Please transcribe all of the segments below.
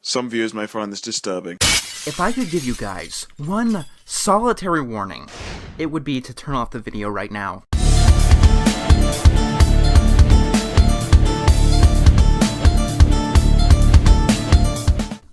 Some viewers may find this disturbing. If I could give you guys one solitary warning, it would be to turn off the video right now.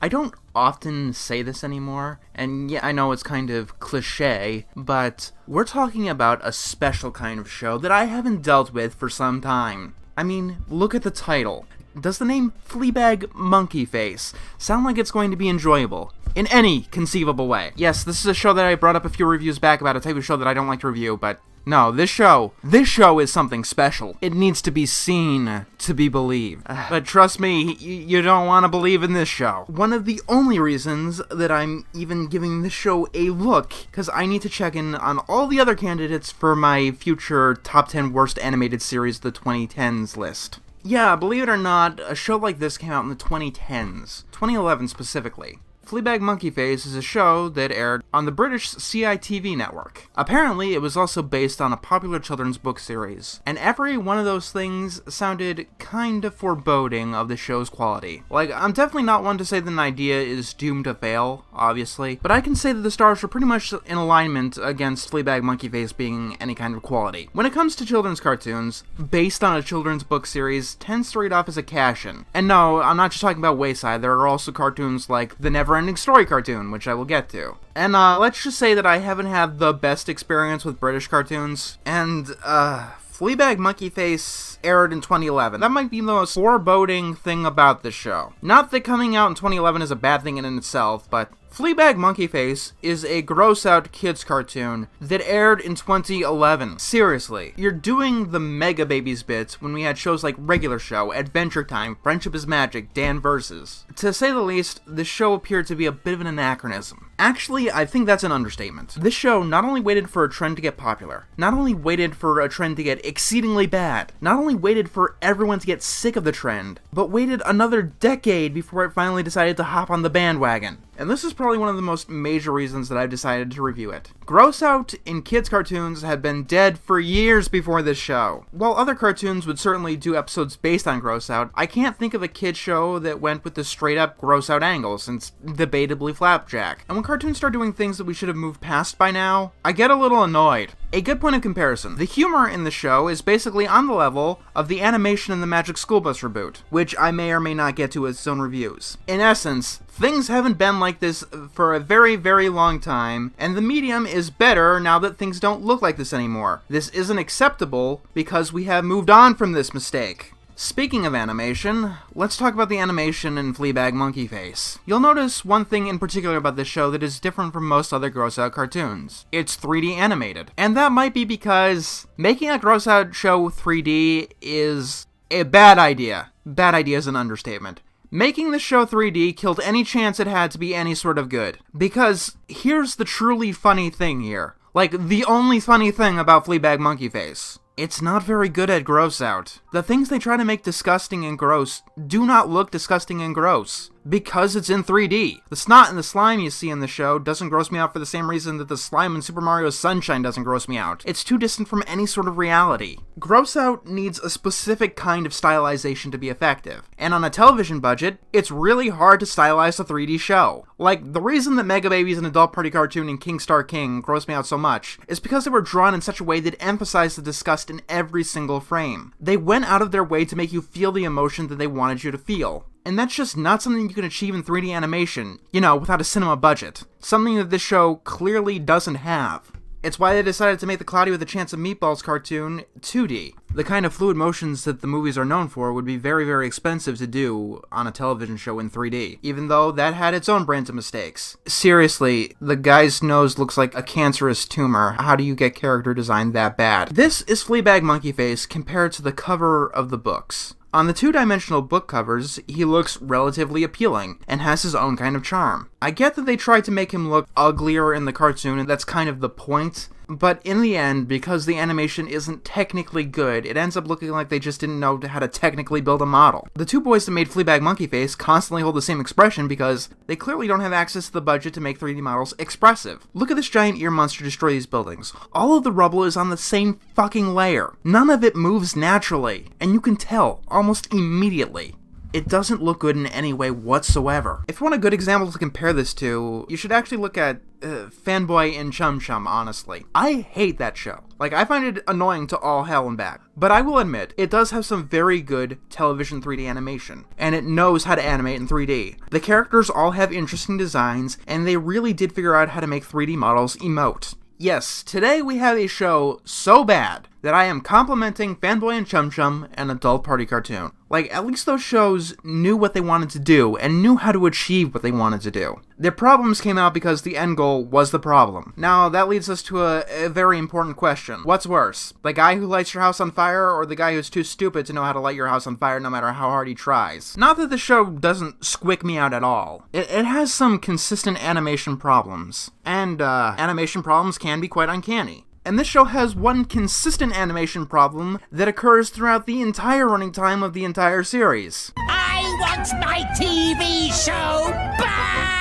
I don't often say this anymore, and yeah, I know it's kind of cliche, but we're talking about a special kind of show that I haven't dealt with for some time. I mean, look at the title. Does the name Fleabag Monkeyface sound like it's going to be enjoyable? In any conceivable way. Yes, this is a show that I brought up a few reviews back about, a type of show that I don't like to review, but no, this show is something special. It needs to be seen to be believed. But trust me, you don't want to believe in this show. One of the only reasons that I'm even giving this show a look, because I need to check in on all the other candidates for my future top 10 worst animated series, the 2010s list. Yeah, believe it or not, a show like this came out in the 2010s, 2011 specifically. Fleabag Monkeyface is a show that aired on the British CITV network. Apparently, it was also based on a popular children's book series, and every one of those things sounded kind of foreboding of the show's quality. Like, I'm definitely not one to say that an idea is doomed to fail, obviously, but I can say that the stars were pretty much in alignment against Fleabag Monkeyface being any kind of quality. When it comes to children's cartoons, based on a children's book series tends to read off as a cash-in. And no, I'm not just talking about Wayside, there are also cartoons like the Never-Ending Story cartoon, which I will get to. And let's just say that I haven't had the best experience with British cartoons, and Fleabag Monkeyface aired in 2011. That might be the most foreboding thing about this show. Not that coming out in 2011 is a bad thing in itself, but Fleabag Monkeyface is a gross-out kids cartoon that aired in 2011. Seriously, you're doing the Mega Babies bits when we had shows like Regular Show, Adventure Time, Friendship is Magic, Dan Versus. To say the least, this show appeared to be a bit of an anachronism. Actually, I think that's an understatement. This show not only waited for a trend to get popular, not only waited for a trend to get exceedingly bad, not only waited for everyone to get sick of the trend, but waited another decade before it finally decided to hop on the bandwagon. And this is probably one of the most major reasons that I've decided to review it. Gross out in kids' cartoons had been dead for years before this show. While other cartoons would certainly do episodes based on gross out, I can't think of a kid show that went with the straight up gross out angle, since debatably Flapjack. And when cartoons start doing things that we should have moved past by now, I get a little annoyed. A good point of comparison. The humor in the show is basically on the level of the animation in the Magic School Bus reboot, which I may or may not get to as its own reviews. In essence, things haven't been like this for a very, very long time, and the medium is better now that things don't look like this anymore. This isn't acceptable because we have moved on from this mistake. Speaking of animation, let's talk about the animation in Fleabag Monkeyface. You'll notice one thing in particular about this show that is different from most other gross-out cartoons. It's 3D animated. And that might be because making a gross-out show 3D is a bad idea. Bad idea is an understatement. Making the show 3D killed any chance it had to be any sort of good. Because here's the truly funny thing here. Like, the only funny thing about Fleabag Monkeyface. It's not very good at gross out. The things they try to make disgusting and gross do not look disgusting and gross, because it's in 3D. The snot and the slime you see in the show doesn't gross me out for the same reason that the slime in Super Mario Sunshine doesn't gross me out. It's too distant from any sort of reality. Gross out needs a specific kind of stylization to be effective, and on a television budget, it's really hard to stylize a 3D show. Like, the reason that Mega Babies and Adult Party Cartoon and King Star King gross me out so much is because they were drawn in such a way that emphasized the disgust in every single frame. They went out of their way to make you feel the emotion that they wanted you to feel. And that's just not something you can achieve in 3D animation, without a cinema budget. Something that this show clearly doesn't have. It's why they decided to make the Cloudy with a Chance of Meatballs cartoon 2D. The kind of fluid motions that the movies are known for would be very, very expensive to do on a television show in 3D, even though that had its own brands of mistakes. Seriously, the guy's nose looks like a cancerous tumor. How do you get character design that bad? This is Fleabag Monkeyface compared to the cover of the books. On the two-dimensional book covers, he looks relatively appealing, and has his own kind of charm. I get that they tried to make him look uglier in the cartoon, and that's kind of the point, but in the end, because the animation isn't technically good, it ends up looking like they just didn't know how to technically build a model. The two boys that made Fleabag Monkeyface constantly hold the same expression because they clearly don't have access to the budget to make 3D models expressive. Look at this giant ear monster destroy these buildings. All of the rubble is on the same fucking layer. None of it moves naturally, and you can tell almost immediately. it doesn't look good in any way whatsoever. If you want a good example to compare this to, you should actually look at Fanboy and Chum Chum, honestly. I hate that show. Like, I find it annoying to all hell and back. But I will admit, it does have some very good television 3D animation, and it knows how to animate in 3D. The characters all have interesting designs, and they really did figure out how to make 3D models emote. Yes, today we have a show so bad that I am complimenting Fanboy and Chum Chum, an adult party cartoon. Like, at least those shows knew what they wanted to do, and knew how to achieve what they wanted to do. Their problems came out because the end goal was the problem. Now, that leads us to a very important question. What's worse? The guy who lights your house on fire, or the guy who's too stupid to know how to light your house on fire no matter how hard he tries? Not that the show doesn't squick me out at all. It has some consistent animation problems. And, animation problems can be quite uncanny. And this show has one consistent animation problem that occurs throughout the entire running time of the entire series. I want my TV show back!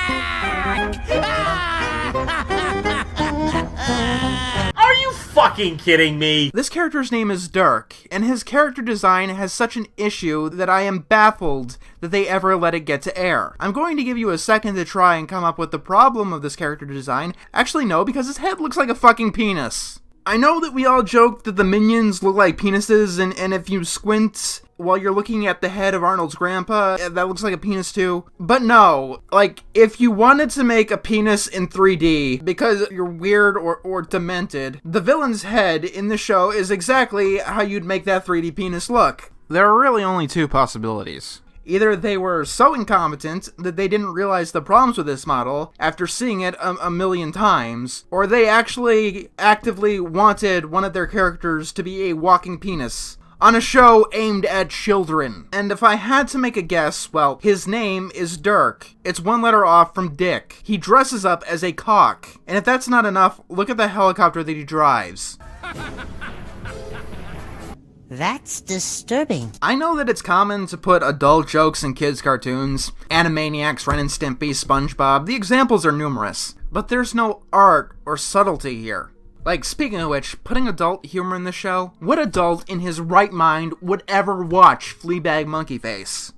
Are you fucking kidding me? This character's name is Dirk, and his character design has such an issue that I am baffled that they ever let it get to air. I'm going to give you a second to try and come up with the problem of this character design. Actually, no, because his head looks like a fucking penis. I know that we all joke that the minions look like penises, and if you squint while you're looking at the head of Arnold's grandpa, that looks like a penis too. But no, like, if you wanted to make a penis in 3D because you're weird or demented, the villain's head in the show is exactly how you'd make that 3D penis look. There are really only two possibilities. Either they were so incompetent that they didn't realize the problems with this model after seeing it a million times, or they actually actively wanted one of their characters to be a walking penis on a show aimed at children. And if I had to make a guess, well, his name is Dirk. It's one letter off from Dick. He dresses up as a cock. And if that's not enough, look at the helicopter that he drives. That's disturbing. I know that it's common to put adult jokes in kids' cartoons. Animaniacs, Ren and Stimpy, SpongeBob, the examples are numerous. But there's no art or subtlety here. Like, speaking of which, putting adult humor in the show, what adult in his right mind would ever watch Fleabag Monkeyface?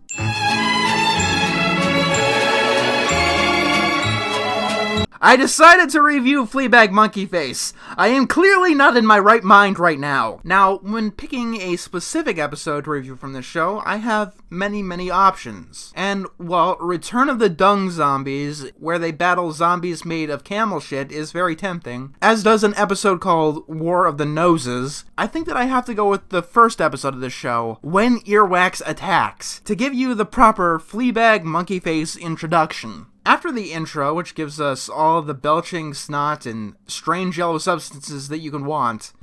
I decided to review Fleabag Monkeyface. I am clearly not in my right mind right now. Now, when picking a specific episode to review from this show, I have many options. And while Return of the Dung Zombies, where they battle zombies made of camel shit, is very tempting, as does an episode called War of the Noses, I think that I have to go with the first episode of this show, When Earwax Attacks, to give you the proper Fleabag Monkeyface introduction. After the intro, which gives us all the belching snot and strange yellow substances that you can want,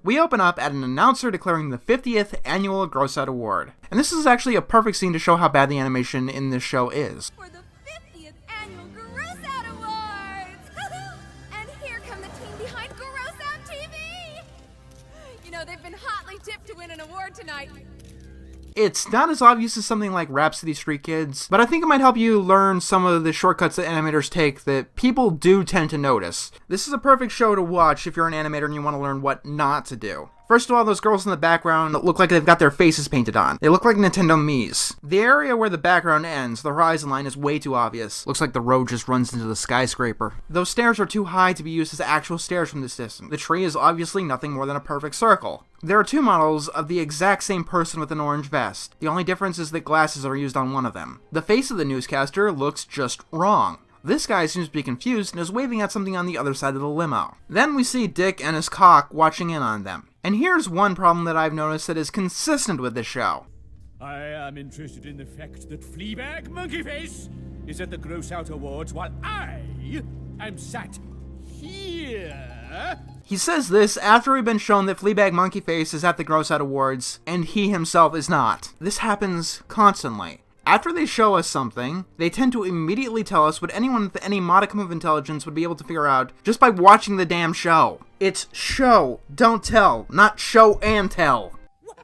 we open up at an announcer declaring the 50th Annual Gross Out Award. And this is actually a perfect scene to show how bad the animation in this show is. For the 50th Annual Gross Out Awards! And here come the team behind Gross Out TV! You know, they've been hotly tipped to win an award tonight. It's not as obvious as something like Rhapsody Street Kids, but I think it might help you learn some of the shortcuts that animators take that people do tend to notice. This is a perfect show to watch if you're an animator and you want to learn what not to do. First of all, those girls in the background look like they've got their faces painted on. They look like Nintendo Mii's. The area where the background ends, the horizon line, is way too obvious. Looks like the road just runs into the skyscraper. Those stairs are too high to be used as actual stairs from this distance. The tree is obviously nothing more than a perfect circle. There are two models of the exact same person with an orange vest. The only difference is that glasses are used on one of them. The face of the newscaster looks just wrong. This guy seems to be confused and is waving at something on the other side of the limo. Then we see Dick and his cock watching in on them. And here's one problem that I've noticed that is consistent with this show. I am interested in the fact that Fleabag Monkeyface is at the Gross Out Awards while I am sat here. He says this after we've been shown that Fleabag Monkeyface is at the Gross Out Awards, and he himself is not. This happens constantly. After they show us something, they tend to immediately tell us what anyone with any modicum of intelligence would be able to figure out just by watching the damn show. It's show, don't tell, not show and tell. Wow,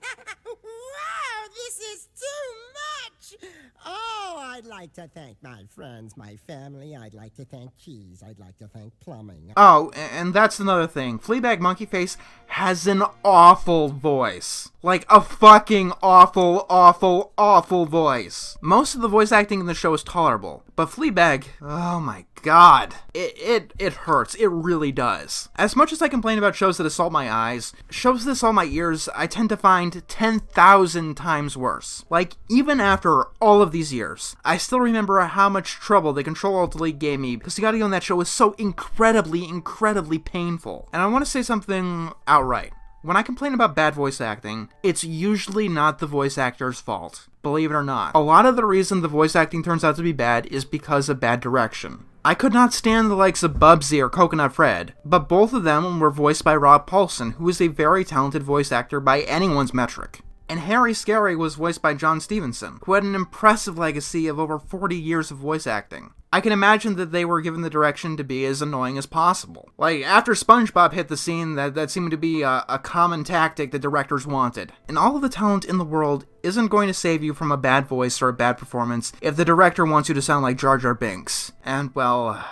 this is too much! Oh, I'd like to thank my friends, my family. I'd like to thank cheese. I'd like to thank plumbing. Oh, and that's another thing. Fleabag Monkeyface has an awful voice. Like, a fucking awful, awful, awful voice. Most of the voice acting in the show is tolerable, but Fleabag, oh my god. It hurts. It really does. As much as I complain about shows that assault my eyes, shows that assault my ears, I tend to find 10,000 times worse. Like, even after all of these years, I still remember how much trouble the Control-Alt-Delete gave me because the audio on that show was so incredibly, incredibly painful. And I want to say something outright. When I complain about bad voice acting, it's usually not the voice actor's fault. Believe it or not. A lot of the reason the voice acting turns out to be bad is because of bad direction. I could not stand the likes of Bubsy or Coconut Fred, but both of them were voiced by Rob Paulsen, who is a very talented voice actor by anyone's metric. And Harry Scary was voiced by John Stevenson, who had an impressive legacy of over 40 years of voice acting. I can imagine that they were given the direction to be as annoying as possible. Like, after SpongeBob hit the scene, that seemed to be a common tactic the directors wanted. And all of the talent in the world isn't going to save you from a bad voice or a bad performance if the director wants you to sound like Jar Jar Binks. And, well... Wow,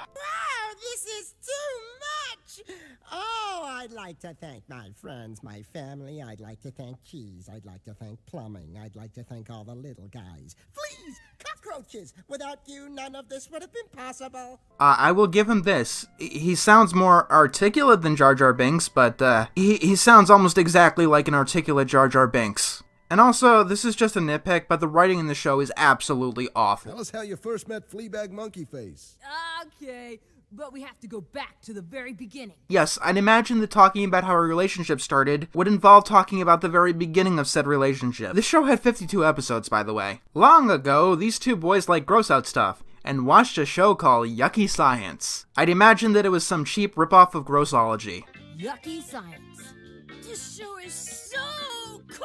this is too much! Oh, I'd like to thank my friends, my family. I'd like to thank cheese. I'd like to thank plumbing. I'd like to thank all the little guys. Fleas! Cockroaches! Without you, none of this would have been possible. I will give him this. He sounds more articulate than Jar Jar Binks, but he sounds almost exactly like an articulate Jar Jar Binks. And also, this is just a nitpick, but the writing in the show is absolutely awful. Tell us how you first met Fleabag Monkeyface. Okay, but we have to go back to the very beginning. Yes, I'd imagine that talking about how a relationship started would involve talking about the very beginning of said relationship. This show had 52 episodes, by the way. Long ago, these two boys liked gross out stuff, and watched a show called Yucky Science. I'd imagine that it was some cheap ripoff of Grossology. Yucky Science. This show is so cool!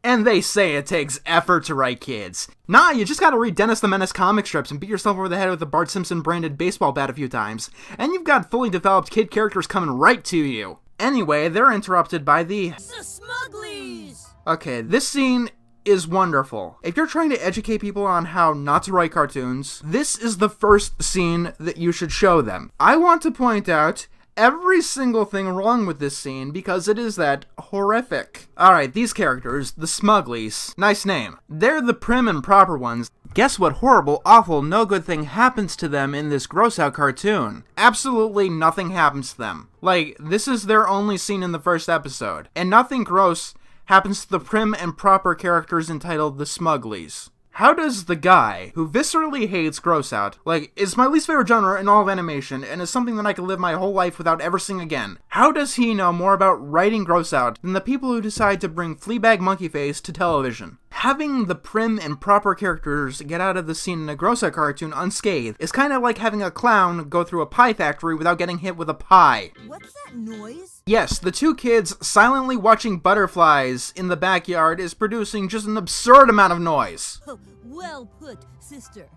And they say it takes effort to write kids. Nah, you just gotta read Dennis the Menace comic strips and beat yourself over the head with a Bart Simpson branded baseball bat a few times, and you've got fully developed kid characters coming right to you. Anyway, they're interrupted by the Smugglies! Okay, this scene is wonderful. If you're trying to educate people on how not to write cartoons, this is the first scene that you should show them. I want to point out every single thing wrong with this scene because it is that horrific. Alright, these characters, the Smugglies, nice name. They're the prim and proper ones. Guess what horrible, awful, no good thing happens to them in this gross out cartoon? Absolutely nothing happens to them. Like, this is their only scene in the first episode, and nothing gross happens to the prim and proper characters entitled the Smugglies. How does the guy who viscerally hates gross out, like, is my least favorite genre in all of animation and is something that I could live my whole life without ever seeing again, how does he know more about writing gross out than the people who decide to bring Fleabag Monkeyface to television? Having the prim and proper characters get out of the scene in a gross out cartoon unscathed is kind of like having a clown go through a pie factory without getting hit with a pie. What's that noise? Yes, the two kids silently watching butterflies in the backyard is producing just an absurd amount of noise. Oh, well put, sister.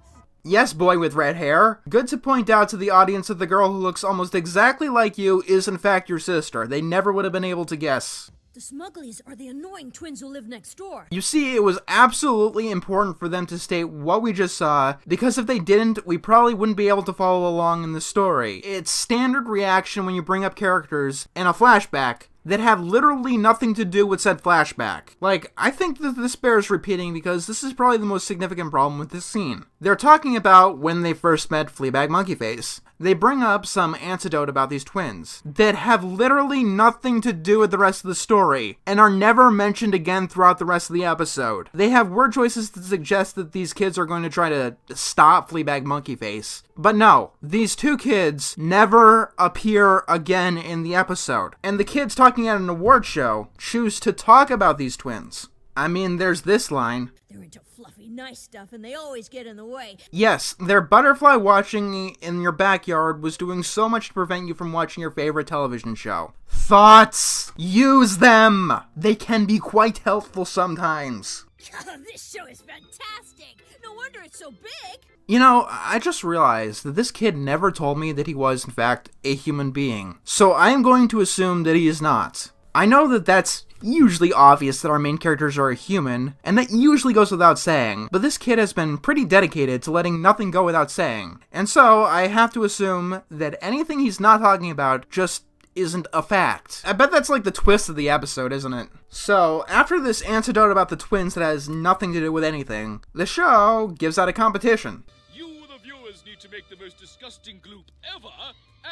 Yes, boy with red hair. Good to point out to the audience that the girl who looks almost exactly like you is in fact your sister. They never would have been able to guess. The Smugglies are the annoying twins who live next door. You see, it was absolutely important for them to state what we just saw, because if they didn't, we probably wouldn't be able to follow along in the story. It's standard reaction when you bring up characters in a flashback that have literally nothing to do with said flashback. Like, I think that this bears repeating because this is probably the most significant problem with this scene. They're talking about when they first met Fleabag Monkeyface. They bring up some anecdote about these twins that have literally nothing to do with the rest of the story and are never mentioned again throughout the rest of the episode. They have word choices that suggest that these kids are going to try to stop Fleabag Monkeyface. But no, these two kids never appear again in the episode. And the kids talking at an award show choose to talk about these twins. I mean, there's this line. They're into fluffy, nice stuff, and they always get in the way. Yes, their butterfly watching in your backyard was doing so much to prevent you from watching your favorite television show. Thoughts! Use them! They can be quite helpful sometimes. This show is fantastic! No wonder it's so big! You know, I just realized that this kid never told me that he was, in fact, a human being. So I am going to assume that he is not. I know that that's usually obvious that our main characters are a human, and that usually goes without saying, but this kid has been pretty dedicated to letting nothing go without saying. And so, I have to assume that anything he's not talking about just isn't a fact. I bet that's like the twist of the episode, isn't it? So, after this anecdote about the twins that has nothing to do with anything, the show gives out a competition. You, the viewers, need to make the most disgusting gloop ever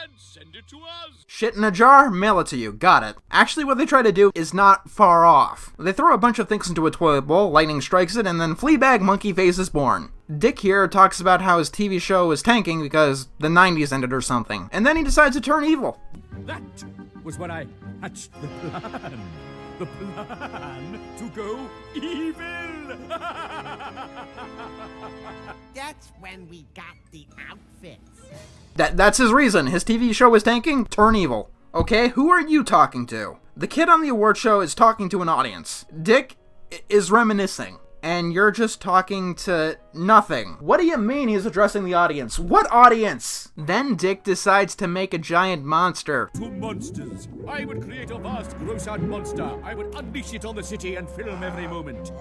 and send it to us. Shit in a jar, mail it to you. Got it. Actually, what they try to do is not far off. They throw a bunch of things into a toilet bowl, lightning strikes it, and then Fleabag Monkeyface is born. Dick here talks about how his TV show is tanking because the 90s ended or something, and then he decides to turn evil. That was when I hatched the plan. The plan to go evil. That's when we got the outfits. That's his reason. His TV show is tanking, turn evil. Okay, who are you talking to? The kid on the award show is talking to an audience. Dick is reminiscing. And you're just talking to nothing. What do you mean he's addressing the audience? What audience? Then Dick decides to make a giant monster. To monsters. I would create a vast, gross-out monster. I would unleash it on the city and film every moment.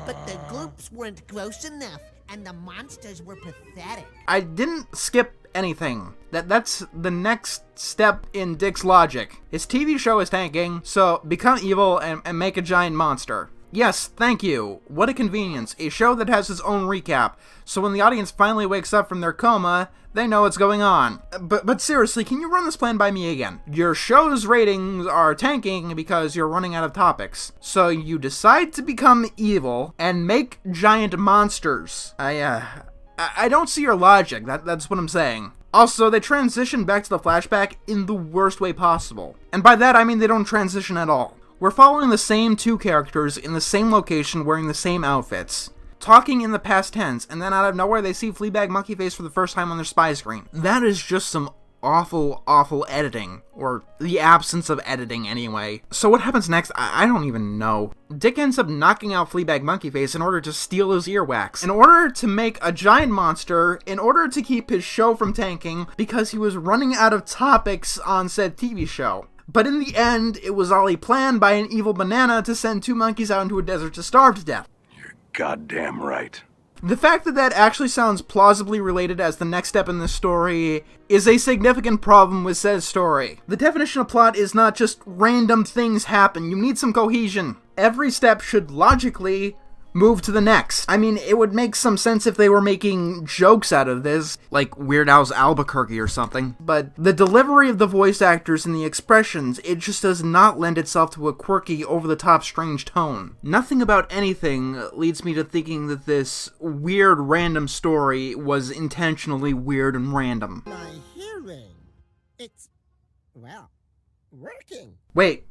But the gloops weren't gross enough, and the monsters were pathetic. I didn't skip anything. That's the next step in Dick's logic. His TV show is tanking, so become evil and make a giant monster. Yes, thank you. What a convenience. A show that has its own recap, so when the audience finally wakes up from their coma, they know what's going on. But seriously, can you run this plan by me again? Your show's ratings are tanking because you're running out of topics. So you decide to become evil and make giant monsters. I don't see your logic. That's what I'm saying. Also, they transition back to the flashback in the worst way possible. And by that, I mean they don't transition at all. We're following the same two characters in the same location wearing the same outfits, talking in the past tense, and then out of nowhere they see Fleabag Monkeyface for the first time on their spy screen. That is just some awful, awful editing, or the absence of editing anyway. So what happens next? I don't even know. Dick ends up knocking out Fleabag Monkeyface in order to steal his earwax, in order to make a giant monster, in order to keep his show from tanking, because he was running out of topics on said TV show. But in the end, it was all a plan by an evil banana to send two monkeys out into a desert to starve to death. You're goddamn right. The fact that that actually sounds plausibly related as the next step in this story is a significant problem with said story. The definition of plot is not just random things happen, you need some cohesion. Every step should logically move to the next. I mean, it would make some sense if they were making jokes out of this, like Weird Al's Albuquerque or something, but the delivery of the voice actors and the expressions, it just does not lend itself to a quirky, over-the-top strange tone. Nothing about anything leads me to thinking that this weird, random story was intentionally weird and random. My hearing. It's, well, working. Wait.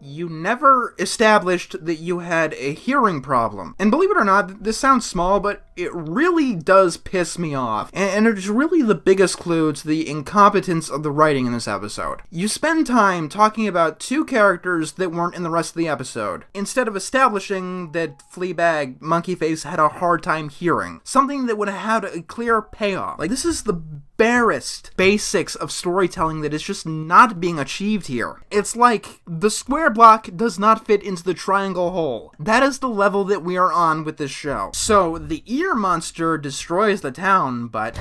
You never established that you had a hearing problem. And believe it or not, this sounds small, but it really does piss me off. And it's really the biggest clue to the incompetence of the writing in this episode. You spend time talking about two characters that weren't in the rest of the episode, instead of establishing that Fleabag Monkeyface had a hard time hearing. Something that would have had a clear payoff. Like, this is the barest basics of storytelling that is just not being achieved here. It's like the square block does not fit into the triangle hole. That is the level that we are on with this show. So the ear monster destroys the town, but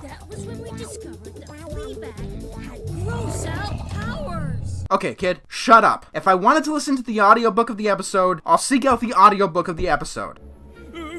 That was when we discovered that Fleabag had gross out powers. okay, kid, shut up. If I wanted to listen to the audiobook of the episode, I'll seek out the audiobook of the episode.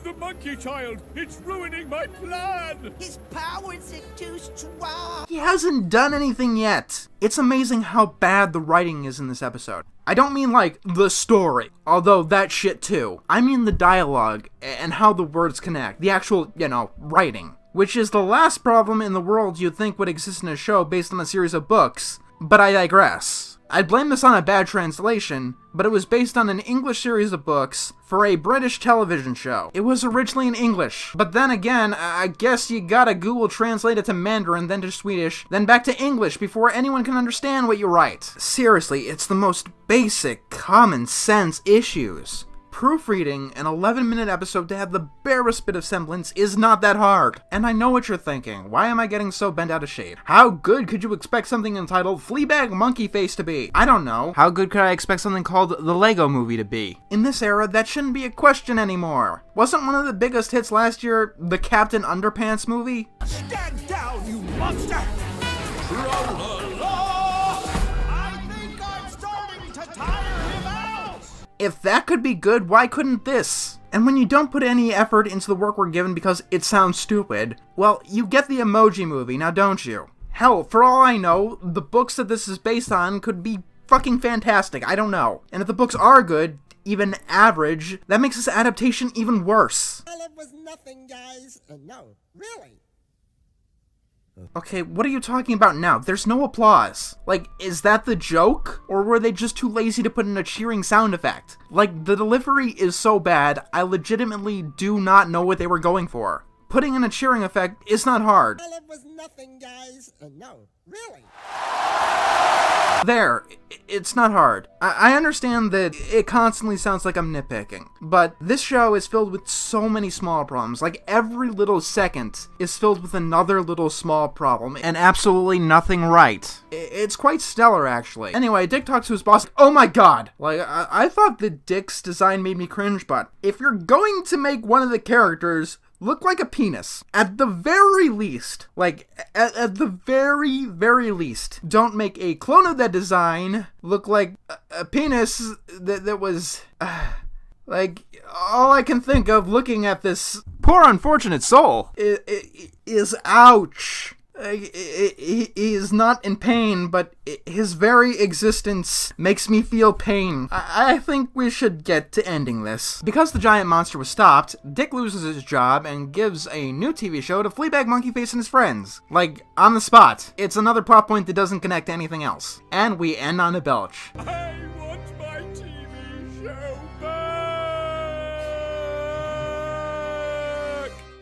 The monkey child, it's ruining my plan. His powers are too strong. He hasn't done anything yet. It's amazing how bad the writing is in this episode. I don't mean like the story, although that shit too. I mean the dialogue and how the words connect. The actual, writing. Which is the last problem in the world you'd think would exist in a show based on a series of books. But I digress. I'd blame this on a bad translation, but it was based on an English series of books for a British television show. It was originally in English, but then again, I guess you gotta Google translate it to Mandarin, then to Swedish, then back to English before anyone can understand what you write. Seriously, it's the most basic, common sense issues. proofreading an 11-minute episode to have the barest bit of semblance is not that hard. And I know what you're thinking. Why am I getting so bent out of shape? How good could you expect something entitled Fleabag Monkeyface to be? I don't know. How good could I expect something called The Lego Movie to be? In this era, that shouldn't be a question anymore. Wasn't one of the biggest hits last year the Captain Underpants movie? Stand down, you monster! I think I'm starting to tire him out! If that could be good, why couldn't this? And when you don't put any effort into the work we're given because it sounds stupid, well, you get the Emoji Movie, now don't you? Hell, for all I know, the books that this is based on could be fucking fantastic, I don't know. And if the books are good, even average, that makes this adaptation even worse. Well, it was nothing, guys. No, really. Okay, what are you talking about now? There's no applause. Like, is that the joke? Or were they just too lazy to put in a cheering sound effect? Like, the delivery is so bad, I legitimately do not know what they were going for. Putting in a cheering effect is not hard. Well, it was nothing, guys. No, really. There, it's not hard. I understand that it constantly sounds like I'm nitpicking, but this show is filled with so many small problems. Like, every little second is filled with another little small problem, and absolutely nothing right. It's quite stellar, actually. Anyway, Dick talks to his boss. Oh my god! Like, I thought that Dick's design made me cringe, but if you're going to make one of the characters look like a penis, at the very least, like, at the very, very least, don't make a clone of that design look like a penis that was, like, all I can think of looking at this poor unfortunate soul is ouch. He is not in pain, but his very existence makes me feel pain. I think we should get to ending this. Because the giant monster was stopped, Dick loses his job and gives a new TV show to Fleabag Monkeyface and his friends. Like, on the spot. It's another plot point that doesn't connect to anything else. And we end on a belch. I want my TV show back!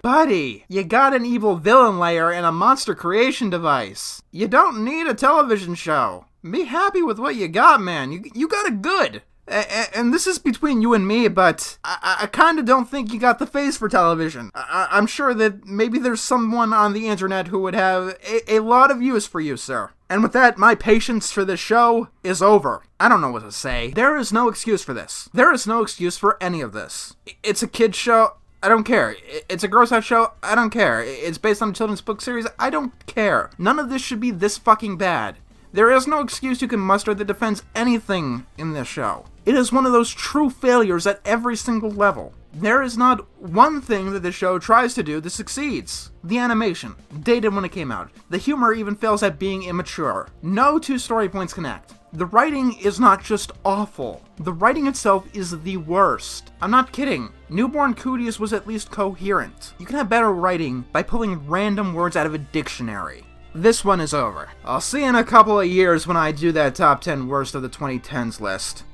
Buddy, you got an evil villain layer and a monster creation device. You don't need a television show. Be happy with what you got, man. You got it good. And this is between you and me, but I kind of don't think you got the face for television. I'm sure that maybe there's someone on the internet who would have a lot of use for you, sir. And with that, my patience for this show is over. I don't know what to say. There is no excuse for this. There is no excuse for any of this. It's a kid's show. I don't care. It's a gross out show. I don't care. It's based on a children's book series. I don't care. None of this should be this fucking bad. There is no excuse you can muster that defends anything in this show. It is one of those true failures at every single level. There is not one thing that the show tries to do that succeeds. The animation, dated when it came out. The humor even fails at being immature. No two story points connect. The writing is not just awful. The writing itself is the worst. I'm not kidding. Newborn Cooties was at least coherent. You can have better writing by pulling random words out of a dictionary. This one is over. I'll see you in a couple of years when I do that top 10 worst of the 2010s list.